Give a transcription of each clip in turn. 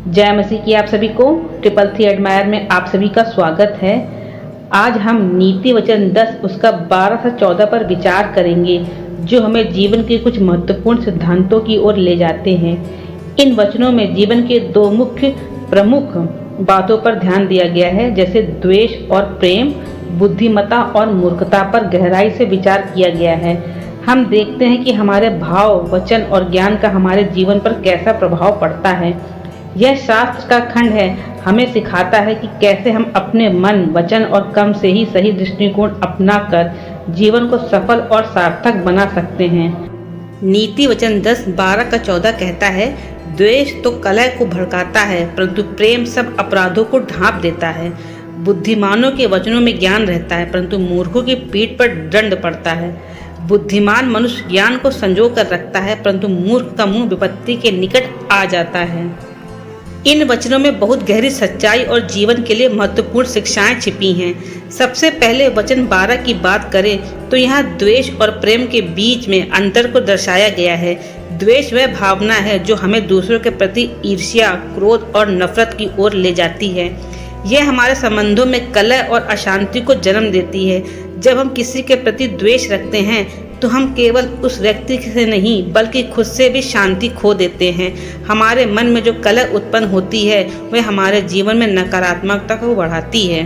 जय मसीह की आप सभी को ट्रिपल थ्री एडमायर में आप सभी का स्वागत है। आज हम नीति वचन 10 उसका 12 से 14 पर विचार करेंगे, जो हमें जीवन के कुछ महत्वपूर्ण सिद्धांतों की ओर ले जाते हैं। इन वचनों में जीवन के दो मुख्य प्रमुख बातों पर ध्यान दिया गया है, जैसे द्वेष और प्रेम, बुद्धिमत्ता और मूर्खता पर गहराई से विचार किया गया है। हम देखते हैं कि हमारे भाव, वचन और ज्ञान का हमारे जीवन पर कैसा प्रभाव पड़ता है। यह शास्त्र का खंड है, हमें सिखाता है कि कैसे हम अपने मन, वचन और कर्म से ही सही दृष्टिकोण अपनाकर जीवन को सफल और सार्थक बना सकते हैं। नीति वचन 10:12 का 14 कहता है, द्वेष तो कलह को भड़काता है, परंतु प्रेम सब अपराधों को ढांप देता है। बुद्धिमानों के वचनों में ज्ञान रहता है, परंतु मूर्खों की पीठ पर दंड पड़ता है। बुद्धिमान मनुष्य ज्ञान को संजो कर रखता है, परंतु मूर्ख का मुंह विपत्ति के निकट आ जाता है। इन वचनों में बहुत गहरी सच्चाई और जीवन के लिए महत्वपूर्ण शिक्षाएं छिपी हैं। सबसे पहले वचन 12 की बात करें तो यहाँ द्वेष और प्रेम के बीच में अंतर को दर्शाया गया है। द्वेष वह भावना है जो हमें दूसरों के प्रति ईर्ष्या, क्रोध और नफरत की ओर ले जाती है। यह हमारे संबंधों में कलह और अशांति को जन्म देती है। जब हम किसी के प्रति द्वेष रखते हैं तो हम केवल उस व्यक्ति से नहीं बल्कि खुद से भी शांति खो देते हैं। हमारे मन में जो कलह उत्पन्न होती है वह हमारे जीवन में नकारात्मकता को बढ़ाती है,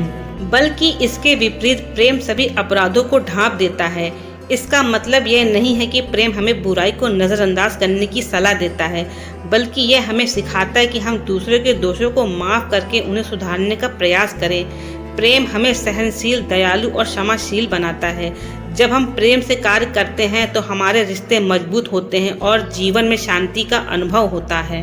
बल्कि इसके विपरीत प्रेम सभी अपराधों को ढांप देता है। इसका मतलब यह नहीं है कि प्रेम हमें बुराई को नज़रअंदाज करने की सलाह देता है, बल्कि यह हमें सिखाता है कि हम दूसरे के दोषों को माफ़ करके उन्हें सुधारने का प्रयास करें। प्रेम हमें सहनशील, दयालु और क्षमाशील बनाता है। जब हम प्रेम से कार्य करते हैं तो हमारे रिश्ते मजबूत होते हैं और जीवन में शांति का अनुभव होता है।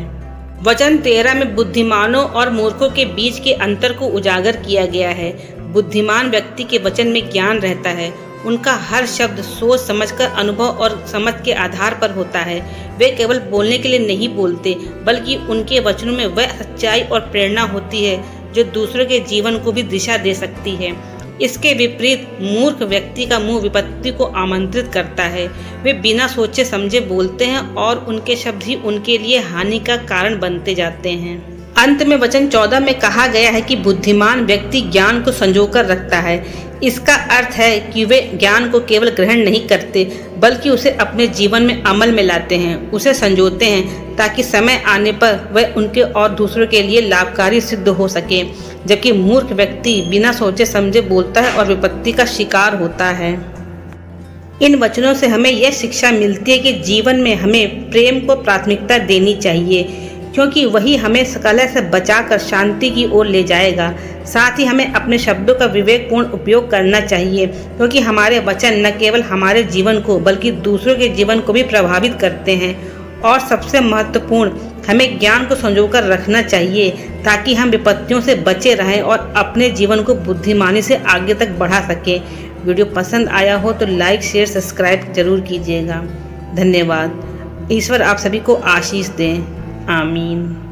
वचन 13 में बुद्धिमानों और मूर्खों के बीच के अंतर को उजागर किया गया है। बुद्धिमान व्यक्ति के वचन में ज्ञान रहता है। उनका हर शब्द सोच समझकर, अनुभव और समझ के आधार पर होता है। वे केवल बोलने के लिए नहीं बोलते, बल्कि उनके वचनों में वह सच्चाई और प्रेरणा होती है जो दूसरों के जीवन को भी दिशा दे सकती है। इसके विपरीत मूर्ख व्यक्ति का मुंह विपत्ति को आमंत्रित करता है। वे बिना सोचे समझे बोलते हैं और उनके शब्द ही उनके लिए हानि का कारण बनते जाते हैं। अंत में वचन 14 में कहा गया है कि बुद्धिमान व्यक्ति ज्ञान को संजोकर रखता है। इसका अर्थ है कि वे ज्ञान को केवल ग्रहण नहीं करते, बल्कि उसे अपने जीवन में अमल में लाते हैं, उसे संजोते हैं ताकि समय आने पर वह उनके और दूसरों के लिए लाभकारी सिद्ध हो सके। जबकि मूर्ख व्यक्ति बिना सोचे समझे बोलता है और विपत्ति का शिकार होता है। इन वचनों से हमें यह शिक्षा मिलती है कि जीवन में हमें प्रेम को प्राथमिकता देनी चाहिए, क्योंकि वही हमें कलह से बचाकर शांति की ओर ले जाएगा। साथ ही हमें अपने शब्दों का विवेकपूर्ण उपयोग करना चाहिए, क्योंकि हमारे वचन न केवल हमारे जीवन को बल्कि दूसरों के जीवन को भी प्रभावित करते हैं। और सबसे महत्वपूर्ण, हमें ज्ञान को संजोकर रखना चाहिए ताकि हम विपत्तियों से बचे रहें और अपने जीवन को बुद्धिमानी से आगे तक बढ़ा सकें। वीडियो पसंद आया हो तो लाइक, शेयर, सब्सक्राइब जरूर कीजिएगा। धन्यवाद। ईश्वर आप सभी को आशीष दें। आमीन।